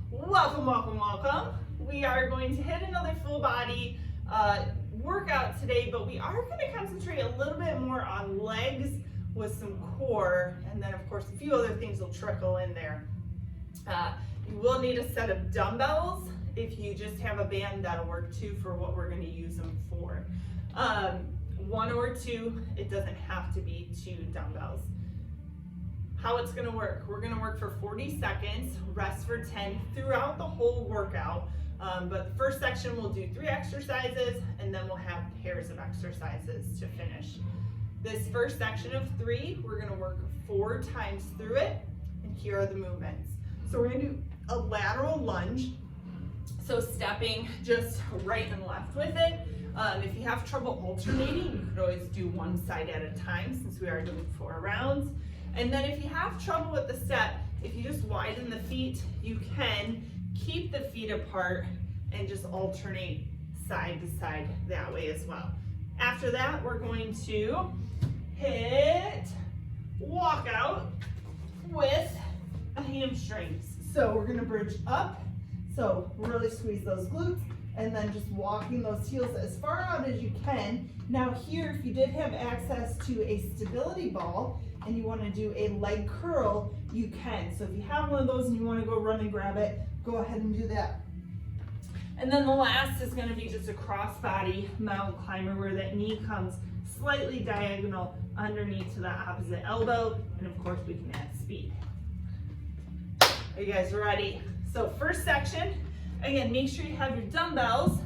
Welcome, welcome, welcome. We are going to hit another full body workout today, but we are going to concentrate a little bit more on legs with some core, and then of course a few other things will trickle in there. You will need a set of dumbbells. If you just have a band, that'll work too for what we're going to use them for. One or two, it doesn't have to be 2 dumbbells. How it's going to work, we're going to work for 40 seconds, rest for 10 throughout the whole workout. But the first section we'll do 3 exercises, and then we'll have pairs of exercises to finish. This first section of 3, we're going to work 4 times through it, and here are the movements. So we're going to do a lateral lunge, so stepping just right and left with it. If you have trouble alternating, you could always do one side at a time since we are doing 4 rounds. And then if you have trouble with the step, if you just widen the feet, you can keep the feet apart and just alternate side to side that way as well. After that, we're going to hit walkout with a hamstrings. So we're going to bridge up, so really squeeze those glutes, and then just walking those heels as far out as you can. Now here, if you did have access to a stability ball and you want to do a leg curl, you can. So if you have one of those and you want to go run and grab it, go ahead and do that. And then the last is going to be just a cross-body mountain climber where that knee comes slightly diagonal underneath to the opposite elbow, and of course we can add speed. Are you guys ready? So first section, again, make sure you have your dumbbells.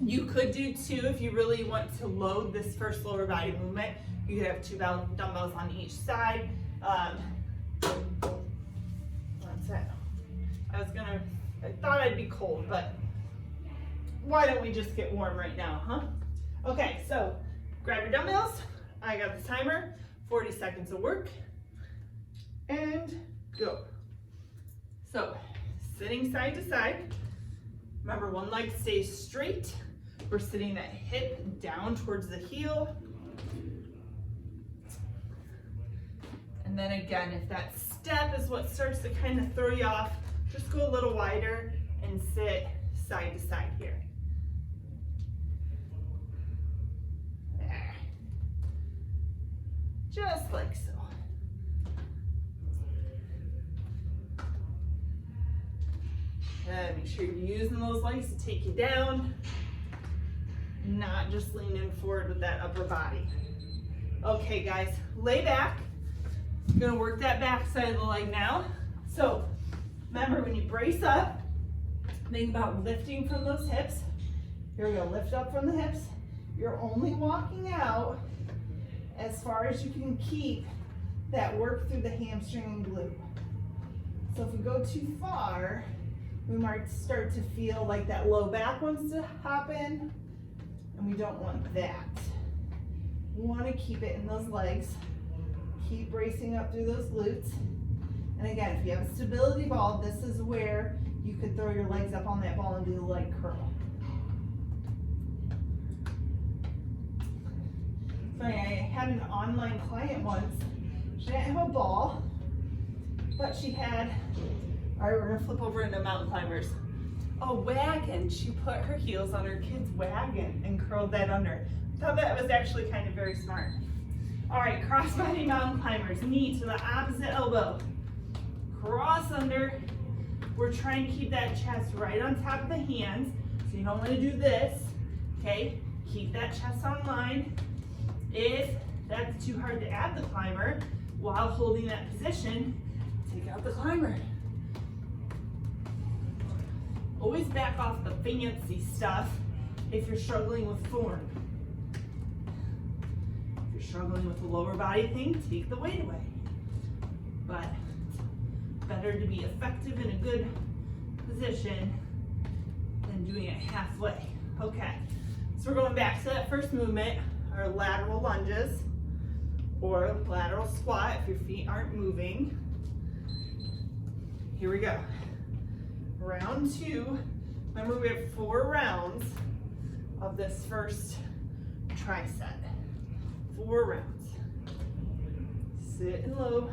You could do 2 if you really want to load this first lower body movement. You could have 2 dumbbells on each side. That's it. I thought I'd be cold, but why don't we just get warm right now, huh? Okay, so grab your dumbbells. I got the timer, 40 seconds of work, and go. So, sitting side to side. Remember, one leg stays straight. We're sitting that hip down towards the heel. And then again, if that step is what starts to kind of throw you off, just go a little wider and sit side to side here. There. Just like so. And make sure you're using those legs to take you down, not just leaning forward with that upper body. Okay guys, lay back. You're gonna work that back side of the leg now. So remember, when you brace up, think about lifting from those hips. Here we go, lift up from the hips. You're only walking out as far as you can keep that work through the hamstring and glute. So if we go too far, we might start to feel like that low back wants to hop in, and we don't want that. We want to keep it in those legs. Keep bracing up through those glutes. And again, if you have a stability ball, this is where you could throw your legs up on that ball and do the leg curl. Funny, I had an online client once. She didn't have a ball, but she had, all right, we're gonna flip over into mountain climbers. A wagon. She put her heels on her kid's wagon and curled that under. I thought that was actually kind of very smart. All right, crossbody mountain climbers. Knee to the opposite elbow. Cross under. We're trying to keep that chest right on top of the hands. So you don't want to do this, okay? Keep that chest on line. If that's too hard to add the climber while holding that position, take out the climber. Always back off the fancy stuff if you're struggling with form. If you're struggling with the lower body thing, take the weight away. But it's better to be effective in a good position than doing it halfway. Okay, so we're going back to that first movement, our lateral lunges, or lateral squat if your feet aren't moving. Here we go. Round 2. Remember, we have 4 rounds of this first tricep. 4 rounds. Sitting low,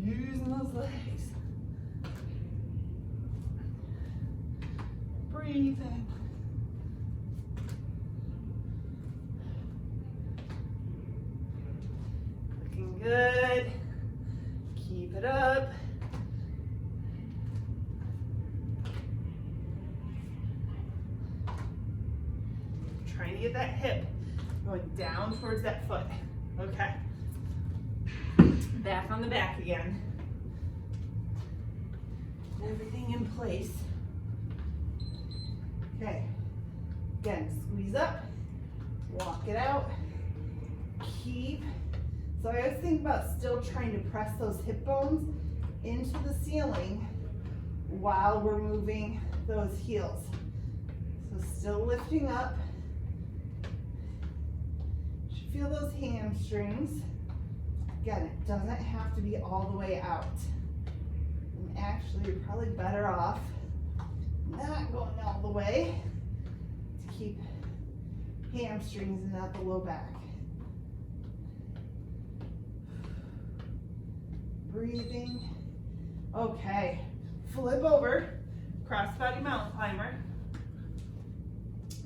using those legs. Breathe in. Looking good. Keep it up. Trying to get that hip going down towards that foot. Okay. Back on the back again. Everything in place. Okay. Again, squeeze up, walk it out, keep. So I always think about still trying to press those hip bones into the ceiling while we're moving those heels. So still lifting up. You should feel those hamstrings. Again, it doesn't have to be all the way out. And actually, you're probably better off not going all the way to keep hamstrings and not the low back. Breathing. Okay, flip over, crossbody mountain climber.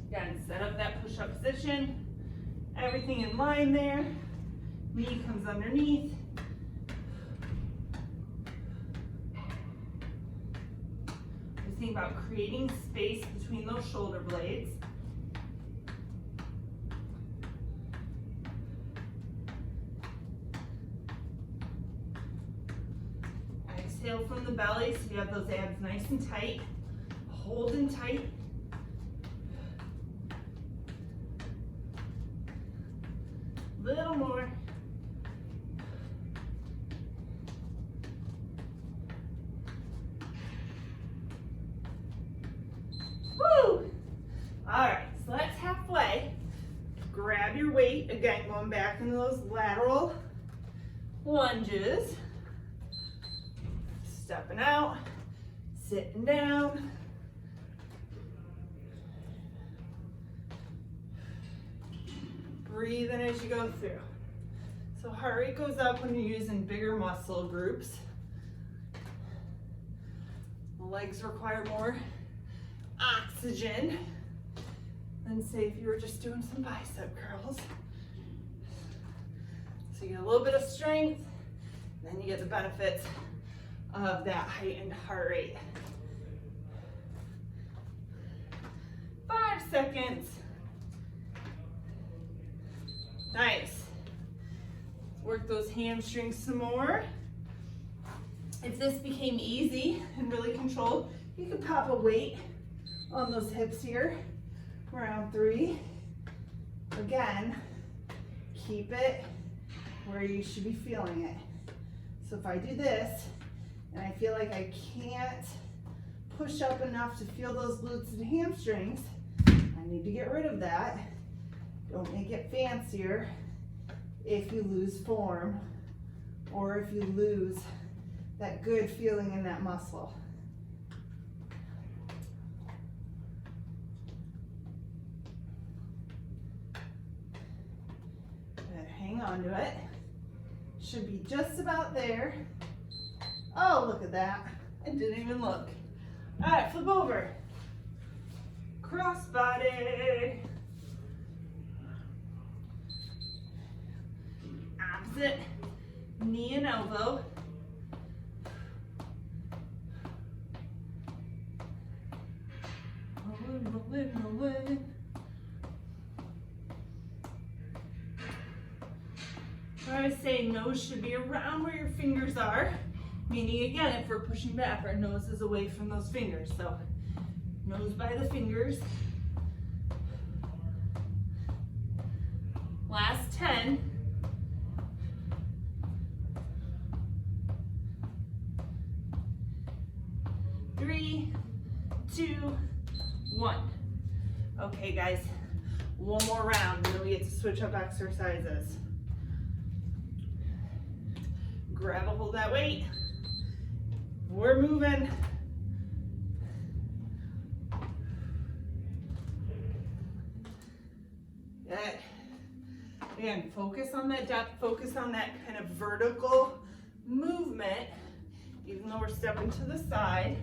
Again, set up that push-up position. Everything in line there. Knee comes underneath. Just think about creating space between those shoulder blades. Exhale from the belly so you have those abs nice and tight. Holding tight. Little more. Woo! All right, so that's halfway. Grab your weight, again, going back into those lateral lunges. Stepping out, sitting down. Breathing as you go through. So heart rate goes up when you're using bigger muscle groups. The legs require more oxygen than say if you were just doing some bicep curls. So you get a little bit of strength, then you get the benefits of that heightened heart rate. 5 seconds. Nice. Work those hamstrings some more. If this became easy and really controlled, you could pop a weight on those hips here. Round 3. Again, keep it where you should be feeling it. So if I do this and I feel like I can't push up enough to feel those glutes and hamstrings, I need to get rid of that. Don't make it fancier if you lose form or if you lose that good feeling in that muscle. Good. Hang on to it. Should be just about there. Oh, look at that. I didn't even look. All right, flip over. Cross body. Opposite knee and elbow. Rolling. I always say nose should be around where your fingers are. Meaning again, if we're pushing back, our nose is away from those fingers. So nose by the fingers. Last 10. Three, 2, 1. Okay guys, one more round and then we get to switch up exercises. Grab a hold of that weight. We're moving. Good. Again, focus on that depth, focus on that kind of vertical movement, even though we're stepping to the side.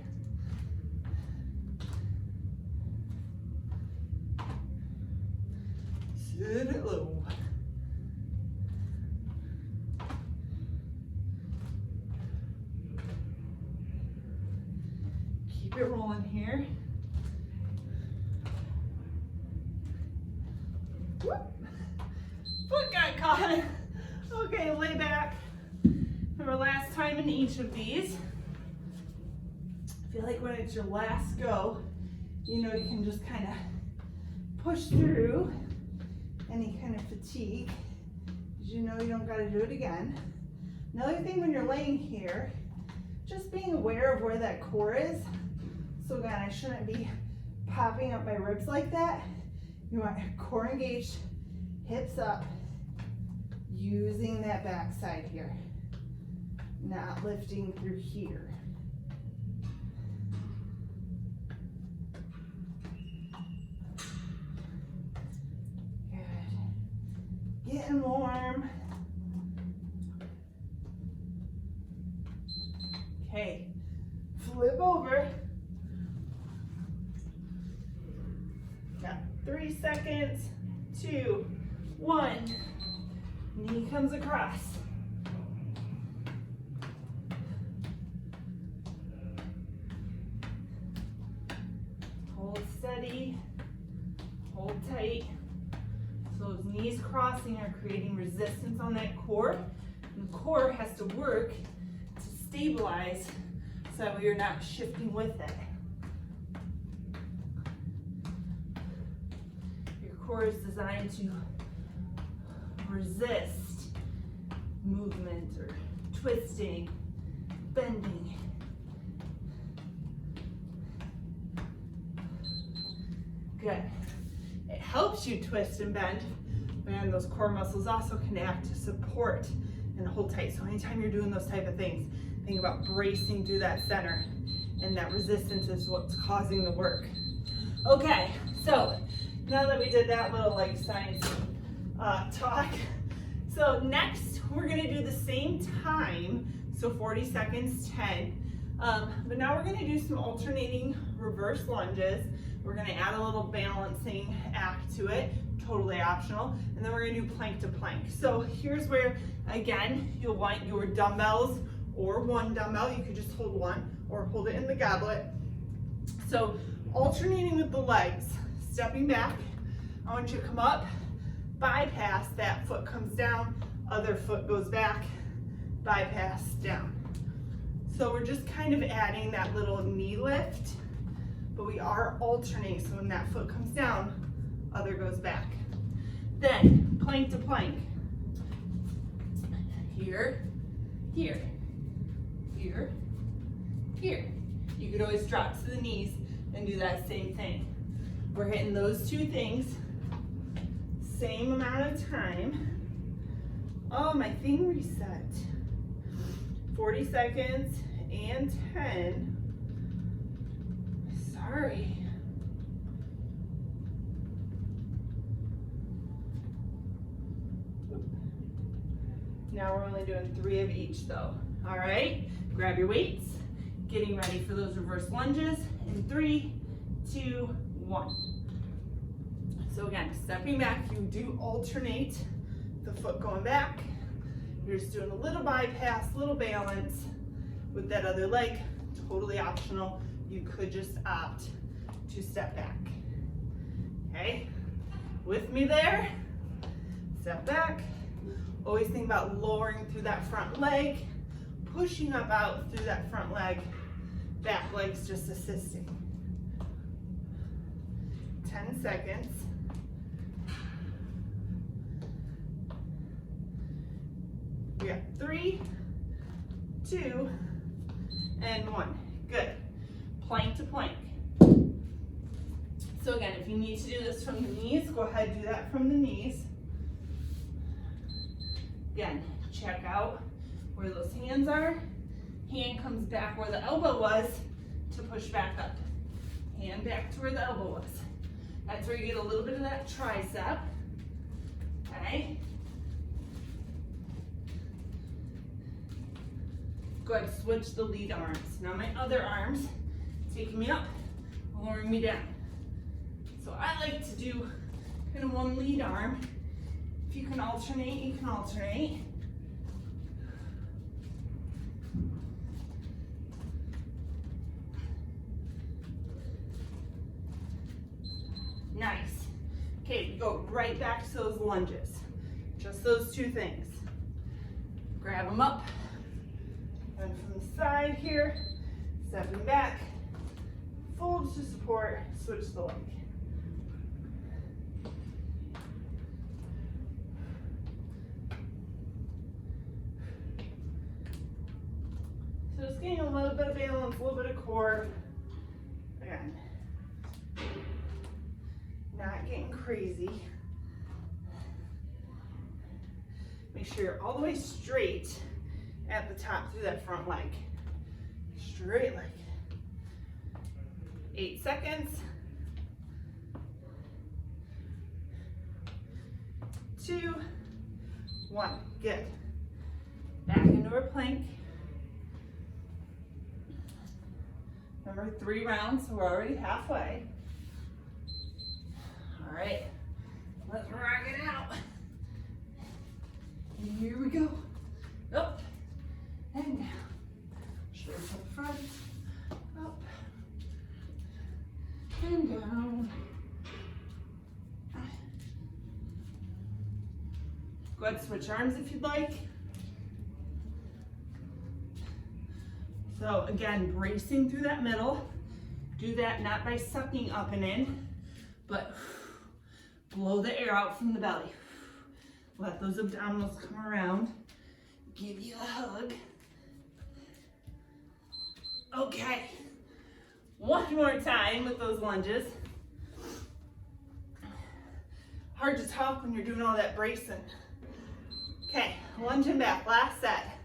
hit it low. Keep it rolling here. Whoop. Foot got caught. Okay, lay back. For our last time in each of these. I feel like when it's your last go, you know you can just kind of push through any kind of fatigue. You know you don't got to do it again. Another thing when you're laying here, just being aware of where that core is. So again, I shouldn't be popping up my ribs like that. You want your core engaged, hips up, using that back side here, not lifting through here. Good. Getting warm. Okay, flip over. Got 3 seconds, 2, 1. Knee comes across. Hold steady, hold tight. So those knees crossing are creating resistance on that core. And the core has to work to stabilize so that you're not shifting with it. Your core is designed to resist movement or twisting, bending. Good. It helps you twist and bend, and those core muscles also can act to support and hold tight. So anytime you're doing those type of things, think about bracing through that center, and that resistance is what's causing the work. Okay, so now that we did that little like science talk, so next we're gonna do the same time, so 40 seconds, 10, but now we're gonna do some alternating reverse lunges. We're gonna add a little balancing act to it, totally optional, and then we're gonna do plank to plank. So here's where, again, you'll want your dumbbells or one dumbbell. You could just hold one or hold it in the goblet. So alternating with the legs, stepping back, I want you to come up, bypass, that foot comes down, other foot goes back, bypass, down. So we're just kind of adding that little knee lift, but we are alternating, so when that foot comes down, other goes back. Then plank to plank. Here, here, here, here. You could always drop to the knees and do that same thing. We're hitting those two things, same amount of time. Oh, my thing reset. 40 seconds and 10. Sorry. Now we're only doing 3 of each though. All right, grab your weights, getting ready for those reverse lunges in 3, 2, 1. So again, stepping back, you do alternate the foot going back. You're just doing a little bypass, little balance with that other leg, totally optional. You could just opt to step back. Okay, with me there? Step back. Always think about lowering through that front leg, pushing up out through that front leg, back leg's just assisting. 10 seconds. We got 3, 2, and 1. Good. Plank to plank. So again, if you need to do this from the knees, go ahead and do that from the knees. Again, check out where those hands are. Hand comes back where the elbow was to push back up. Hand back to where the elbow was. That's where you get a little bit of that tricep. Okay. Go ahead, switch the lead arms. Now my other arms taking me up, lowering me down. So I like to do kind of one lead arm If you can alternate, you can alternate. Nice. Okay, we go right back to those lunges. Just those two things. Grab them up. And from the side here, stepping back, fold to support, switch the leg. So just getting a little bit of balance, a little bit of core. Again, not getting crazy. Make sure you're all the way straight at the top through that front leg. Straight leg. 8 seconds. 2, 1. Good. Back into our plank. Remember, 3 rounds, so we're already halfway. All right, let's rock it out. And here we go. Up and down. Shoulders up front. Up and down. Go ahead and switch arms if you'd like. So again, bracing through that middle. Do that not by sucking up and in, but blow the air out from the belly. Let those abdominals come around. Give you a hug. Okay. One more time with those lunges. Hard to talk when you're doing all that bracing. Okay, lunging back, last set.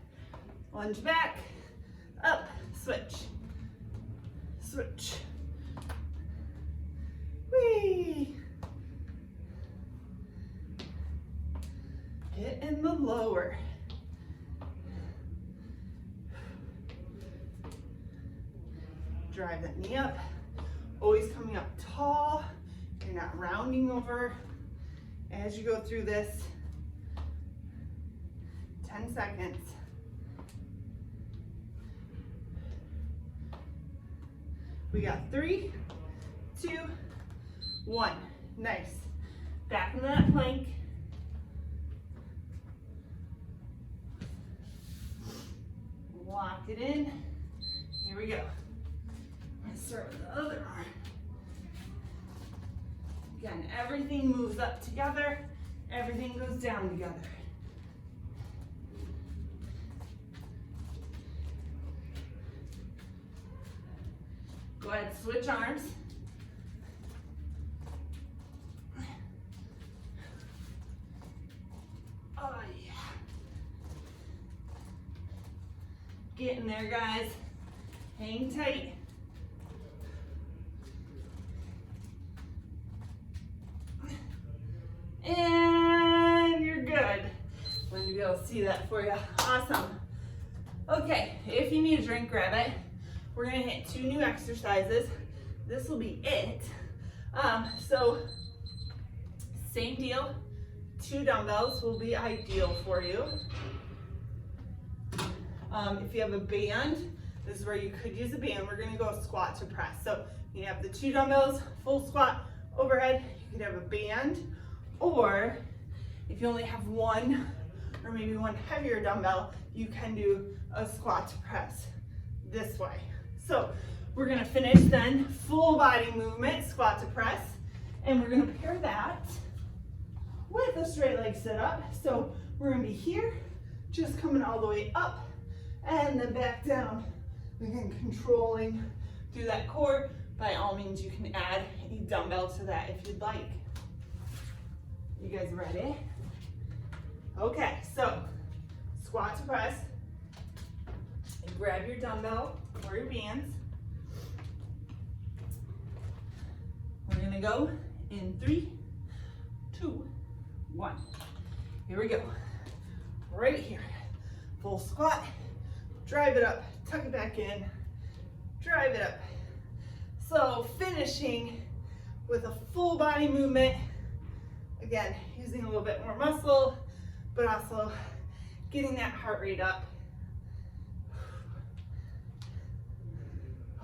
Lunge back, up, switch, switch. Whee! Get in the lower. Drive that knee up. Always coming up tall. You're not rounding over as you go through this. 10 seconds. We got 3, 2, 1. Nice. Back into that plank. Lock it in. Here we go. Let's start with the other arm. Again, everything moves up together. Everything goes down together. Go ahead, switch arms. Oh yeah. Get in there, guys. Hang tight. And you're good. Let me be able to see that for you. Awesome. Okay, if you need a drink, grab it. We're gonna hit 2 new exercises. This will be it. So same deal, 2 dumbbells will be ideal for you. If you have a band, this is where you could use a band. We're gonna go squat to press. So you have the 2 dumbbells, full squat, overhead. You could have a band, or if you only have 1 or maybe 1 heavier dumbbell, you can do a squat to press this way. So we're gonna finish then full body movement, squat to press, and we're gonna pair that with a straight leg sit up. So we're gonna be here, just coming all the way up and then back down. Again, controlling through that core. By all means, you can add a dumbbell to that if you'd like. You guys ready? Okay, so squat to press. Grab your dumbbell or your bands. We're gonna go in 3, 2, 1. Here we go. Right here. Full squat. Drive it up. Tuck it back in. Drive it up. So finishing with a full body movement Again, using a little bit more muscle, but also getting that heart rate up.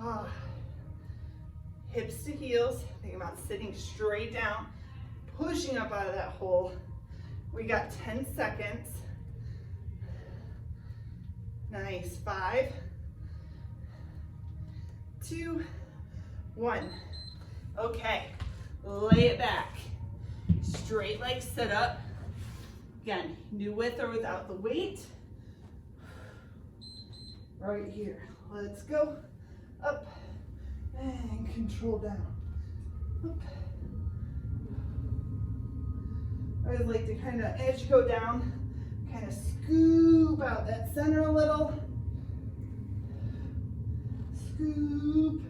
Oh. Hips to heels, think about sitting straight down, pushing up out of that hole. We got 10 seconds. Nice, 5, 2, 1. Okay, lay it back. Straight leg sit up. Again, do with or without the weight. Right here, let's go. Up and control down. Up. I always like to kind of, as you go down, kind of scoop out that center a little. Scoop.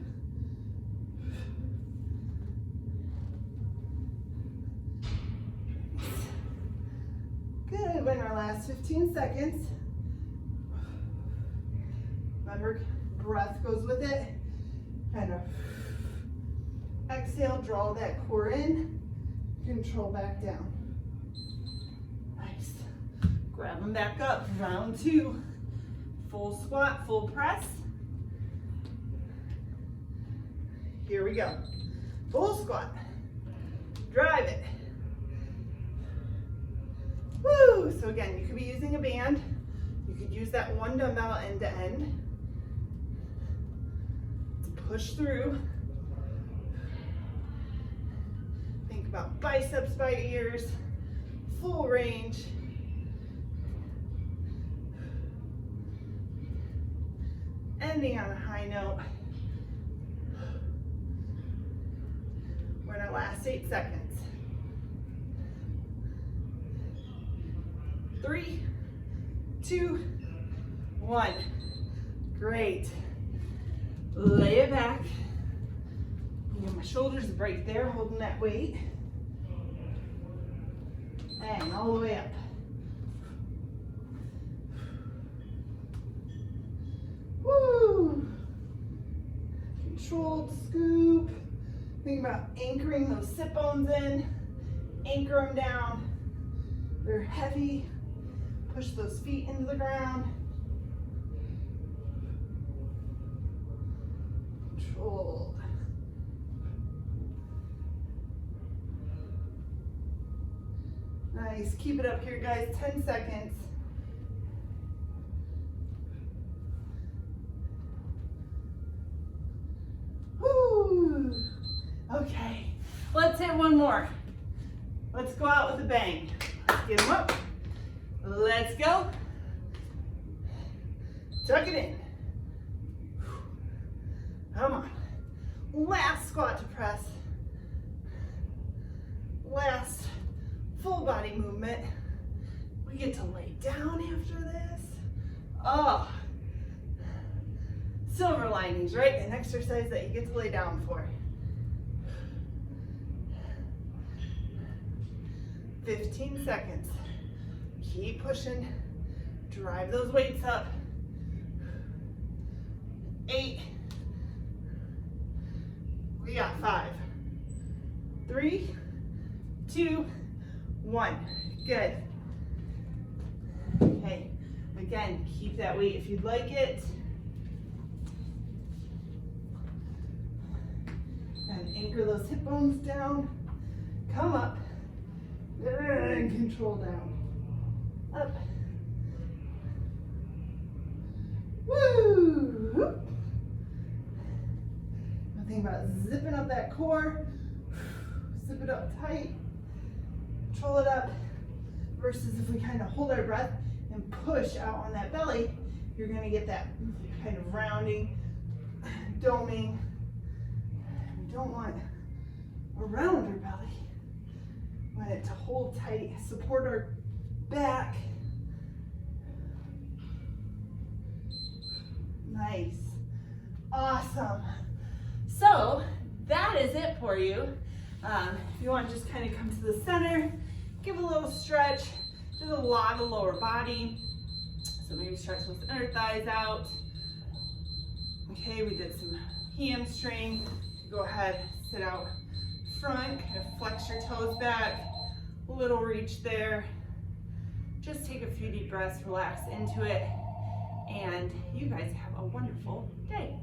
Good, in our last 15 seconds. Remember, breath goes with it. Kind of exhale, draw that core in, control back down. Nice. Grab them back up, round 2. Full squat, full press. Here we go. Full squat. Drive it. Woo! So again, you could be using a band. You could use that one dumbbell end to end. Push through. Think about biceps by ears. Full range. Ending on a high note. We're in our last 8 seconds. 3, 2, 1. Great. Lay it back. Get my shoulders right there, holding that weight. And all the way up. Woo! Controlled scoop. Think about anchoring those sit bones in. Anchor them down. They're heavy. Push those feet into the ground. Controlled. Nice. Keep it up here, guys. 10 seconds. Woo! Okay. Let's hit one more. Let's go out with a bang. Get them up. Let's go. Tuck it in. Come on. Last squat to press. Last full body movement. We get to lay down after this. Oh. Silver linings, right? An exercise that you get to lay down for. 15 seconds. Keep pushing. Drive those weights up. 8. We got 5, 3, 2, 1. Good. Okay. Again, keep that weight if you'd like it. And anchor those hip bones down. Come up. And control down. Up. Woo! Think about zipping up that core. Zip it up tight. Control it up. Versus if we kind of hold our breath and push out on that belly, you're going to get that kind of rounding, doming. We don't want a rounder belly. We want it to hold tight, support our back. Nice. Awesome. So that is it for you. If you want to just kind of come to the center, give a little stretch. There's a lot of lower body. So maybe stretch those inner thighs out. Okay, we did some hamstring. Go ahead, sit out front, kind of flex your toes back. little reach there. Just take a few deep breaths, relax into it, and you guys have a wonderful day.